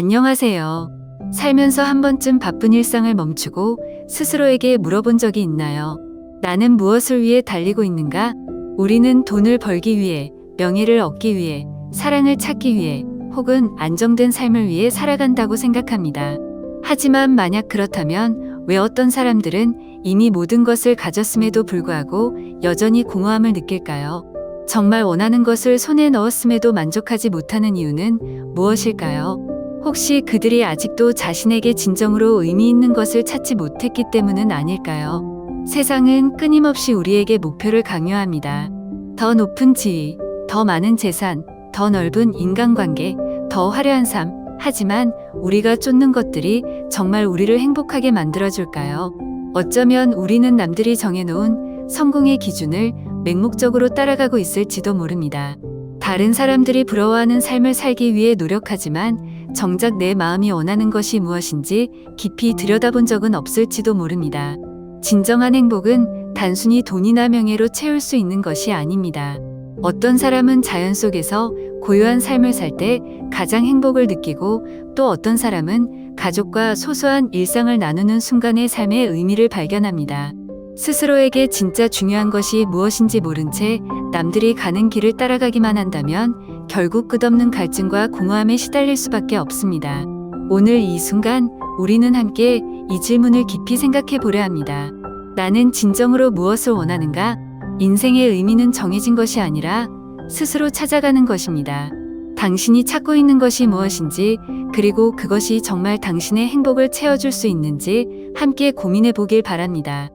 안녕하세요. 살면서 한 번쯤 바쁜 일상을 멈추고 스스로에게 물어본 적이 있나요? 나는 무엇을 위해 달리고 있는가? 우리는 돈을 벌기 위해, 명예를 얻기 위해, 사랑을 찾기 위해, 혹은 안정된 삶을 위해 살아간다고 생각합니다. 하지만 만약 그렇다면 왜 어떤 사람들은 이미 모든 것을 가졌음에도 불구하고 여전히 공허함을 느낄까요? 정말 원하는 것을 손에 넣었음에도 만족하지 못하는 이유는 무엇일까요? 혹시 그들이 아직도 자신에게 진정으로 의미 있는 것을 찾지 못했기 때문은 아닐까요? 세상은 끊임없이 우리에게 목표를 강요합니다. 더 높은 지위, 더 많은 재산, 더 넓은 인간관계, 더 화려한 삶. 하지만 우리가 쫓는 것들이 정말 우리를 행복하게 만들어줄까요? 어쩌면 우리는 남들이 정해놓은 성공의 기준을 맹목적으로 따라가고 있을지도 모릅니다. 다른 사람들이 부러워하는 삶을 살기 위해 노력하지만 정작 내 마음이 원하는 것이 무엇인지 깊이 들여다본 적은 없을지도 모릅니다. 진정한 행복은 단순히 돈이나 명예로 채울 수 있는 것이 아닙니다. 어떤 사람은 자연 속에서 고요한 삶을 살 때 가장 행복을 느끼고 또 어떤 사람은 가족과 소소한 일상을 나누는 순간의 삶의 의미를 발견합니다. 스스로에게 진짜 중요한 것이 무엇인지 모른 채 남들이 가는 길을 따라가기만 한다면 결국 끝없는 갈증과 공허함에 시달릴 수밖에 없습니다. 오늘 이 순간 우리는 함께 이 질문을 깊이 생각해 보려 합니다. 나는 진정으로 무엇을 원하는가? 인생의 의미는 정해진 것이 아니라 스스로 찾아가는 것입니다. 당신이 찾고 있는 것이 무엇인지, 그리고 그것이 정말 당신의 행복을 채워줄 수 있는지 함께 고민해 보길 바랍니다.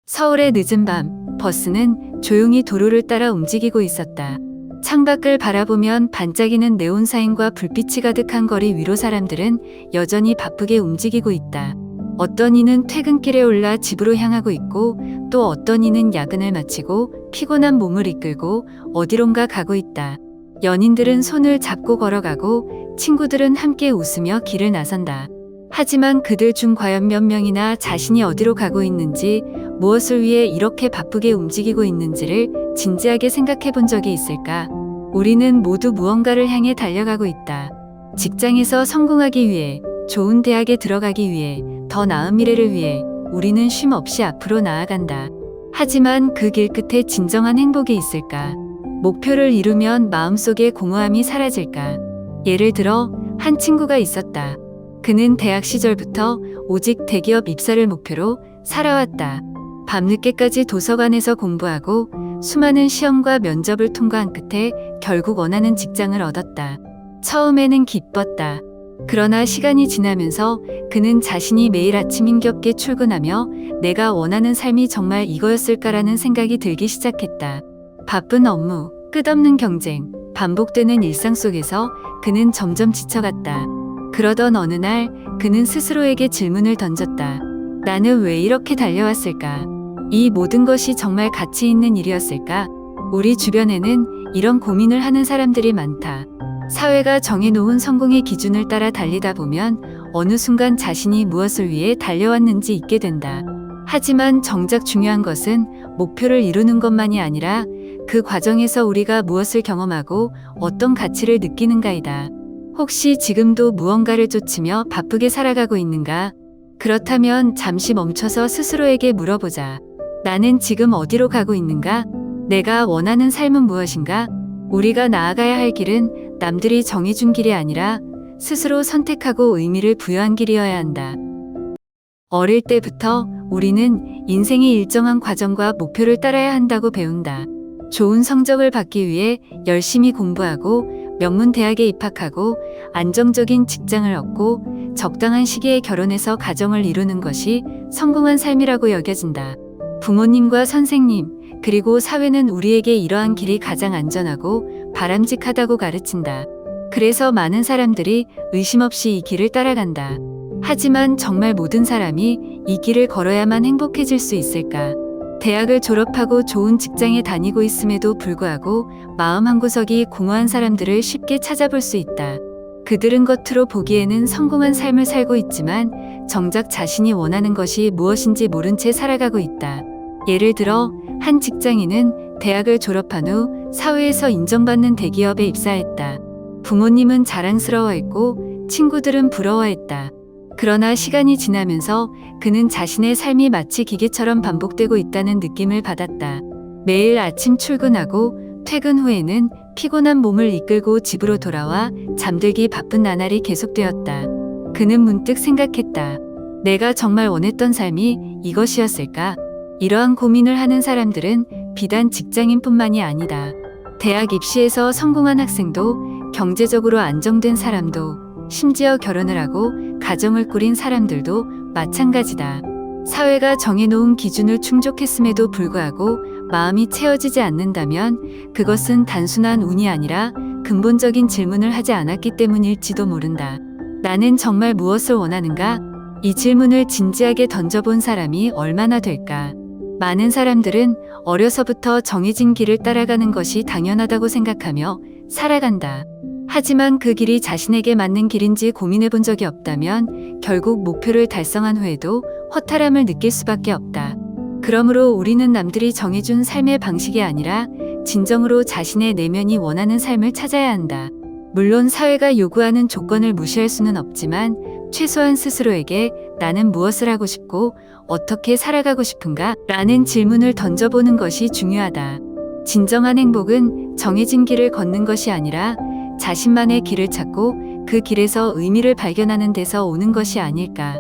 서울의 늦은 밤, 버스는 조용히 도로를 따라 움직이고 있었다. 창밖을 바라보면 반짝이는 네온 사인과 불빛이 가득한 거리 위로 사람들은 여전히 바쁘게 움직이고 있다. 어떤 이는 퇴근길에 올라 집으로 향하고 있고 또 어떤 이는 야근을 마치고 피곤한 몸을 이끌고 어디론가 가고 있다. 연인들은 손을 잡고 걸어가고 친구들은 함께 웃으며 길을 나선다. 하지만 그들 중 과연 몇 명이나 자신이 어디로 가고 있는지, 무엇을 위해 이렇게 바쁘게 움직이고 있는지를 진지하게 생각해 본 적이 있을까? 우리는 모두 무언가를 향해 달려가고 있다. 직장에서 성공하기 위해, 좋은 대학에 들어가기 위해, 더 나은 미래를 위해 우리는 쉼 없이 앞으로 나아간다. 하지만 그 길 끝에 진정한 행복이 있을까? 목표를 이루면 마음속의 공허함이 사라질까? 예를 들어 한 친구가 있었다. 그는 대학 시절부터 오직 대기업 입사를 목표로 살아왔다. 밤늦게까지 도서관에서 공부하고 수많은 시험과 면접을 통과한 끝에 결국 원하는 직장을 얻었다. 처음에는 기뻤다. 그러나 시간이 지나면서 그는 자신이 매일 아침 힘겹게 출근하며 내가 원하는 삶이 정말 이거였을까라는 생각이 들기 시작했다. 바쁜 업무, 끝없는 경쟁, 반복되는 일상 속에서 그는 점점 지쳐갔다. 그러던 어느 날 그는 스스로에게 질문을 던졌다. 나는 왜 이렇게 달려왔을까? 이 모든 것이 정말 가치 있는 일이었을까? 우리 주변에는 이런 고민을 하는 사람들이 많다. 사회가 정해놓은 성공의 기준을 따라 달리다 보면 어느 순간 자신이 무엇을 위해 달려왔는지 잊게 된다. 하지만 정작 중요한 것은 목표를 이루는 것만이 아니라 그 과정에서 우리가 무엇을 경험하고 어떤 가치를 느끼는가이다. 혹시 지금도 무언가를 쫓으며 바쁘게 살아가고 있는가? 그렇다면 잠시 멈춰서 스스로에게 물어보자. 나는 지금 어디로 가고 있는가? 내가 원하는 삶은 무엇인가? 우리가 나아가야 할 길은 남들이 정해준 길이 아니라 스스로 선택하고 의미를 부여한 길이어야 한다. 어릴 때부터 우리는 인생의 일정한 과정과 목표를 따라야 한다고 배운다. 좋은 성적을 받기 위해 열심히 공부하고 명문 대학에 입학하고 안정적인 직장을 얻고 적당한 시기에 결혼해서 가정을 이루는 것이 성공한 삶이라고 여겨진다. 부모님과 선생님, 그리고 사회는 우리에게 이러한 길이 가장 안전하고 바람직하다고 가르친다. 그래서 많은 사람들이 의심 없이 이 길을 따라간다. 하지만 정말 모든 사람이 이 길을 걸어야만 행복해질 수 있을까? 대학을 졸업하고 좋은 직장에 다니고 있음에도 불구하고 마음 한구석이 공허한 사람들을 쉽게 찾아볼 수 있다. 그들은 겉으로 보기에는 성공한 삶을 살고 있지만 정작 자신이 원하는 것이 무엇인지 모른 채 살아가고 있다. 예를 들어 한 직장인은 대학을 졸업한 후 사회에서 인정받는 대기업에 입사했다. 부모님은 자랑스러워했고 친구들은 부러워했다. 그러나 시간이 지나면서 그는 자신의 삶이 마치 기계처럼 반복되고 있다는 느낌을 받았다. 매일 아침 출근하고 퇴근 후에는 피곤한 몸을 이끌고 집으로 돌아와 잠들기 바쁜 나날이 계속되었다. 그는 문득 생각했다. 내가 정말 원했던 삶이 이것이었을까? 이러한 고민을 하는 사람들은 비단 직장인뿐만이 아니다. 대학 입시에서 성공한 학생도, 경제적으로 안정된 사람도, 심지어 결혼을 하고 가정을 꾸린 사람들도 마찬가지다. 사회가 정해놓은 기준을 충족했음에도 불구하고 마음이 채워지지 않는다면 그것은 단순한 운이 아니라 근본적인 질문을 하지 않았기 때문일지도 모른다. 나는 정말 무엇을 원하는가? 이 질문을 진지하게 던져본 사람이 얼마나 될까? 많은 사람들은 어려서부터 정해진 길을 따라가는 것이 당연하다고 생각하며 살아간다. 하지만 그 길이 자신에게 맞는 길인지 고민해 본 적이 없다면 결국 목표를 달성한 후에도 허탈함을 느낄 수밖에 없다. 그러므로 우리는 남들이 정해준 삶의 방식이 아니라 진정으로 자신의 내면이 원하는 삶을 찾아야 한다. 물론 사회가 요구하는 조건을 무시할 수는 없지만 최소한 스스로에게 나는 무엇을 하고 싶고 어떻게 살아가고 싶은가? 라는 질문을 던져보는 것이 중요하다. 진정한 행복은 정해진 길을 걷는 것이 아니라 자신만의 길을 찾고 그 길에서 의미를 발견하는 데서 오는 것이 아닐까.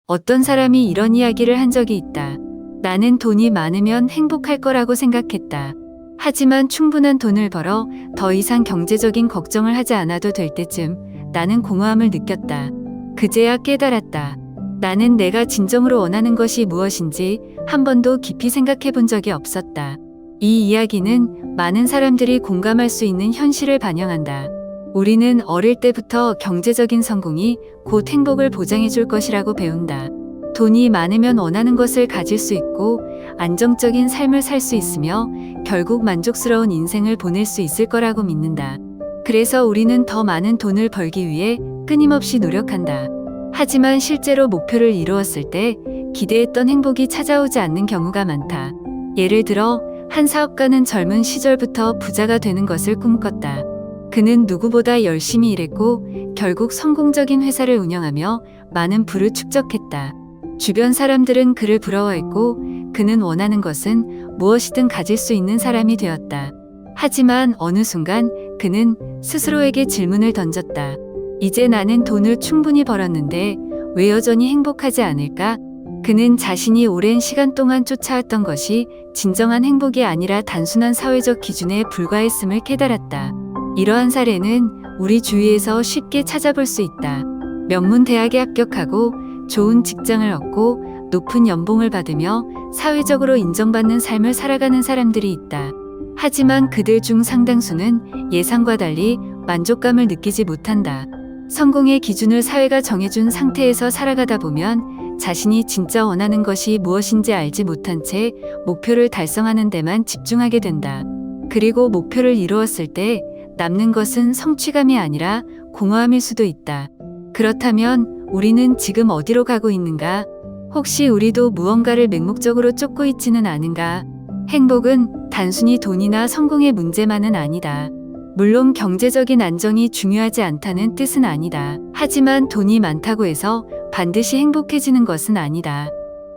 어떤 사람이 이런 이야기를 한 적이 있다. 나는 돈이 많으면 행복할 거라고 생각했다. 하지만 충분한 돈을 벌어 더 이상 경제적인 걱정을 하지 않아도 될 때쯤 나는 공허함을 느꼈다. 그제야 깨달았다. 나는 내가 진정으로 원하는 것이 무엇인지 한 번도 깊이 생각해 본 적이 없었다. 이 이야기는 많은 사람들이 공감할 수 있는 현실을 반영한다. 우리는 어릴 때부터 경제적인 성공이 곧 행복을 보장해 줄 것이라고 배운다. 돈이 많으면 원하는 것을 가질 수 있고 안정적인 삶을 살 수 있으며 결국 만족스러운 인생을 보낼 수 있을 거라고 믿는다. 그래서 우리는 더 많은 돈을 벌기 위해 끊임없이 노력한다. 하지만 실제로 목표를 이루었을 때 기대했던 행복이 찾아오지 않는 경우가 많다. 예를 들어 한 사업가는 젊은 시절부터 부자가 되는 것을 꿈꿨다. 그는 누구보다 열심히 일했고 결국 성공적인 회사를 운영하며 많은 부를 축적했다. 주변 사람들은 그를 부러워했고 그는 원하는 것은 무엇이든 가질 수 있는 사람이 되었다. 하지만 어느 순간 그는 스스로에게 질문을 던졌다. 이제 나는 돈을 충분히 벌었는데 왜 여전히 행복하지 않을까? 그는 자신이 오랜 시간 동안 쫓아왔던 것이 진정한 행복이 아니라 단순한 사회적 기준에 불과했음을 깨달았다. 이러한 사례는 우리 주위에서 쉽게 찾아볼 수 있다. 명문 대학에 합격하고 좋은 직장을 얻고 높은 연봉을 받으며 사회적으로 인정받는 삶을 살아가는 사람들이 있다. 하지만 그들 중 상당수는 예상과 달리 만족감을 느끼지 못한다. 성공의 기준을 사회가 정해준 상태에서 살아가다 보면 자신이 진짜 원하는 것이 무엇인지 알지 못한 채 목표를 달성하는 데만 집중하게 된다. 그리고 목표를 이루었을 때 남는 것은 성취감이 아니라 공허함일 수도 있다. 그렇다면 우리는 지금 어디로 가고 있는가? 혹시 우리도 무언가를 맹목적으로 쫓고 있지는 않은가? 행복은 단순히 돈이나 성공의 문제만은 아니다. 물론 경제적인 안정이 중요하지 않다는 뜻은 아니다. 하지만 돈이 많다고 해서 반드시 행복해지는 것은 아니다.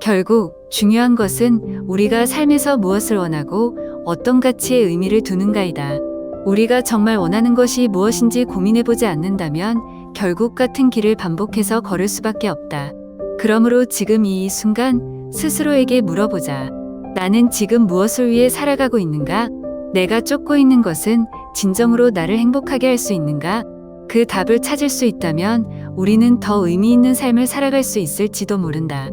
결국 중요한 것은 우리가 삶에서 무엇을 원하고 어떤 가치에 의미를 두는가이다. 우리가 정말 원하는 것이 무엇인지 고민해보지 않는다면 결국 같은 길을 반복해서 걸을 수밖에 없다. 그러므로 지금 이 순간 스스로에게 물어보자. 나는 지금 무엇을 위해 살아가고 있는가? 내가 쫓고 있는 것은 진정으로 나를 행복하게 할 수 있는가? 그 답을 찾을 수 있다면 우리는 더 의미 있는 삶을 살아갈 수 있을지도 모른다.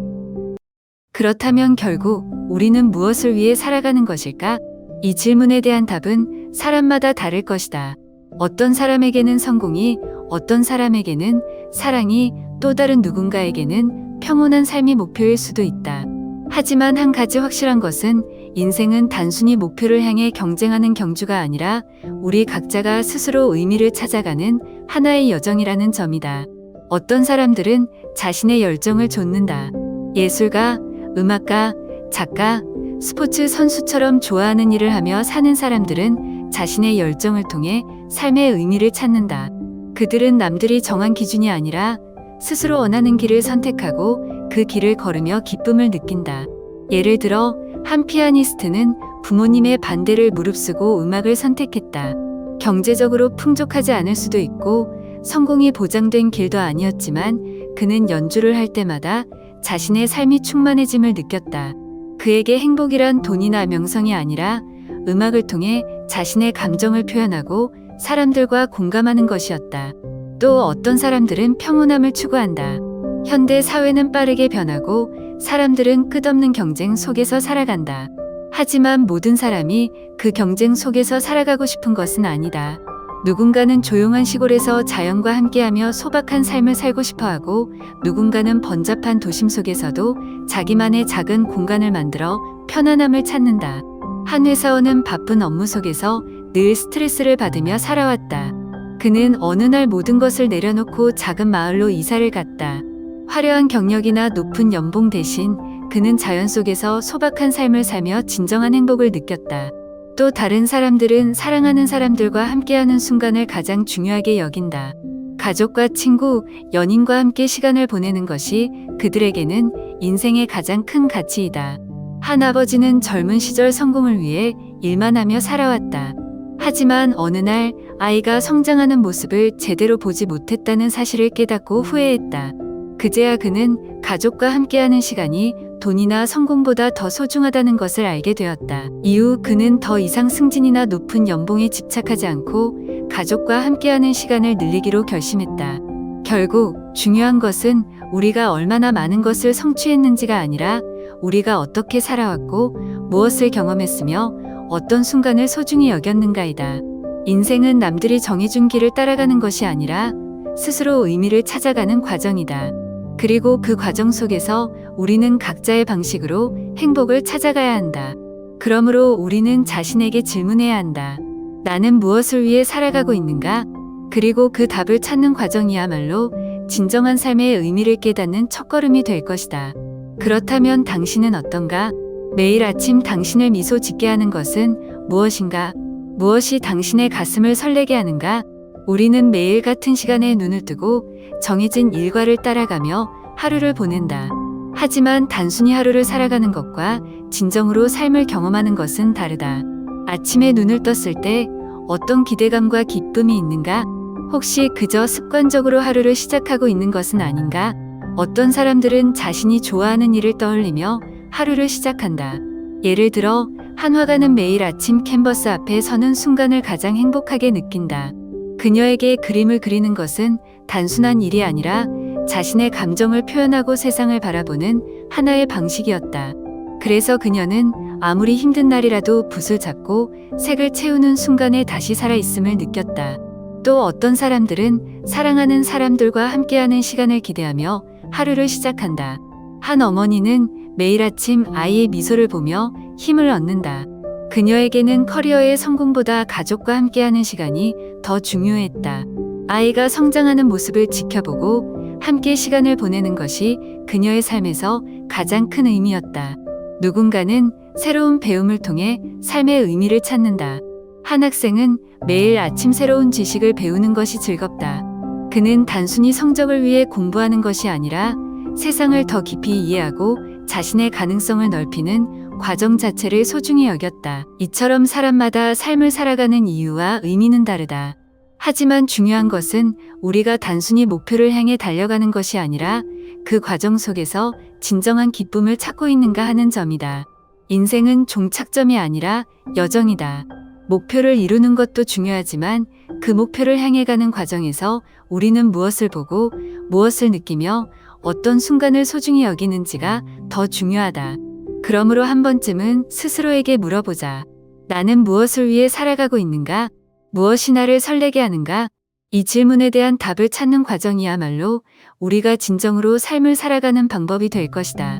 그렇다면 결국 우리는 무엇을 위해 살아가는 것일까? 이 질문에 대한 답은 사람마다 다를 것이다. 어떤 사람에게는 성공이, 어떤 사람에게는 사랑이, 또 다른 누군가에게는 평온한 삶이 목표일 수도 있다. 하지만 한 가지 확실한 것은 인생은 단순히 목표를 향해 경쟁하는 경주가 아니라 우리 각자가 스스로 의미를 찾아가는 하나의 여정이라는 점이다. 어떤 사람들은 자신의 열정을 좇는다. 예술가, 음악가, 작가, 스포츠 선수처럼 좋아하는 일을 하며 사는 사람들은 자신의 열정을 통해 삶의 의미를 찾는다. 그들은 남들이 정한 기준이 아니라 스스로 원하는 길을 선택하고 그 길을 걸으며 기쁨을 느낀다. 예를 들어 한 피아니스트는 부모님의 반대를 무릅쓰고 음악을 선택했다. 경제적으로 풍족하지 않을 수도 있고 성공이 보장된 길도 아니었지만 그는 연주를 할 때마다 자신의 삶이 충만해짐을 느꼈다. 그에게 행복이란 돈이나 명성이 아니라 음악을 통해 자신의 감정을 표현하고 사람들과 공감하는 것이었다. 또 어떤 사람들은 평온함을 추구한다. 현대 사회는 빠르게 변하고 사람들은 끝없는 경쟁 속에서 살아간다. 하지만 모든 사람이 그 경쟁 속에서 살아가고 싶은 것은 아니다. 누군가는 조용한 시골에서 자연과 함께하며 소박한 삶을 살고 싶어 하고 누군가는 번잡한 도심 속에서도 자기만의 작은 공간을 만들어 편안함을 찾는다. 한 회사원은 바쁜 업무 속에서 늘 스트레스를 받으며 살아왔다. 그는 어느 날 모든 것을 내려놓고 작은 마을로 이사를 갔다. 화려한 경력이나 높은 연봉 대신 그는 자연 속에서 소박한 삶을 살며 진정한 행복을 느꼈다. 또 다른 사람들은 사랑하는 사람들과 함께하는 순간을 가장 중요하게 여긴다. 가족과 친구, 연인과 함께 시간을 보내는 것이 그들에게는 인생의 가장 큰 가치이다. 한 아버지는 젊은 시절 성공을 위해 일만 하며 살아왔다. 하지만 어느 날 아이가 성장하는 모습을 제대로 보지 못했다는 사실을 깨닫고 후회했다. 그제야 그는 가족과 함께하는 시간이 돈이나 성공보다 더 소중하다는 것을 알게 되었다. 이후 그는 더 이상 승진이나 높은 연봉에 집착하지 않고 가족과 함께하는 시간을 늘리기로 결심했다. 결국 중요한 것은 우리가 얼마나 많은 것을 성취했는지가 아니라 우리가 어떻게 살아왔고 무엇을 경험했으며 어떤 순간을 소중히 여겼는가이다. 인생은 남들이 정해준 길을 따라가는 것이 아니라 스스로 의미를 찾아가는 과정이다. 그리고 그 과정 속에서 우리는 각자의 방식으로 행복을 찾아가야 한다. 그러므로 우리는 자신에게 질문해야 한다. 나는 무엇을 위해 살아가고 있는가? 그리고 그 답을 찾는 과정이야말로 진정한 삶의 의미를 깨닫는 첫걸음이 될 것이다. 그렇다면 당신은 어떤가? 매일 아침 당신을 미소 짓게 하는 것은 무엇인가? 무엇이 당신의 가슴을 설레게 하는가? 우리는 매일 같은 시간에 눈을 뜨고 정해진 일과를 따라가며 하루를 보낸다. 하지만 단순히 하루를 살아가는 것과 진정으로 삶을 경험하는 것은 다르다. 아침에 눈을 떴을 때 어떤 기대감과 기쁨이 있는가? 혹시 그저 습관적으로 하루를 시작하고 있는 것은 아닌가? 어떤 사람들은 자신이 좋아하는 일을 떠올리며 하루를 시작한다. 예를 들어 한 화가는 매일 아침 캔버스 앞에 서는 순간을 가장 행복하게 느낀다. 그녀에게 그림을 그리는 것은 단순한 일이 아니라 자신의 감정을 표현하고 세상을 바라보는 하나의 방식이었다. 그래서 그녀는 아무리 힘든 날이라도 붓을 잡고 색을 채우는 순간에 다시 살아있음을 느꼈다. 또 어떤 사람들은 사랑하는 사람들과 함께하는 시간을 기대하며 하루를 시작한다. 한 어머니는 매일 아침 아이의 미소를 보며 힘을 얻는다. 그녀에게는 커리어의 성공보다 가족과 함께하는 시간이 더 중요했다. 아이가 성장하는 모습을 지켜보고 함께 시간을 보내는 것이 그녀의 삶에서 가장 큰 의미였다. 누군가는 새로운 배움을 통해 삶의 의미를 찾는다. 한 학생은 매일 아침 새로운 지식을 배우는 것이 즐겁다. 그는 단순히 성적을 위해 공부하는 것이 아니라 세상을 더 깊이 이해하고 자신의 가능성을 넓히는 과정 자체를 소중히 여겼다. 이처럼 사람마다 삶을 살아가는 이유와 의미는 다르다. 하지만 중요한 것은 우리가 단순히 목표를 향해 달려가는 것이 아니라 그 과정 속에서 진정한 기쁨을 찾고 있는가 하는 점이다. 인생은 종착점이 아니라 여정이다. 목표를 이루는 것도 중요하지만 그 목표를 향해 가는 과정에서 우리는 무엇을 보고 무엇을 느끼며 어떤 순간을 소중히 여기는지가 더 중요하다. 그러므로 한 번쯤은 스스로에게 물어보자. 나는 무엇을 위해 살아가고 있는가? 무엇이 나를 설레게 하는가? 이 질문에 대한 답을 찾는 과정이야말로 우리가 진정으로 삶을 살아가는 방법이 될 것이다.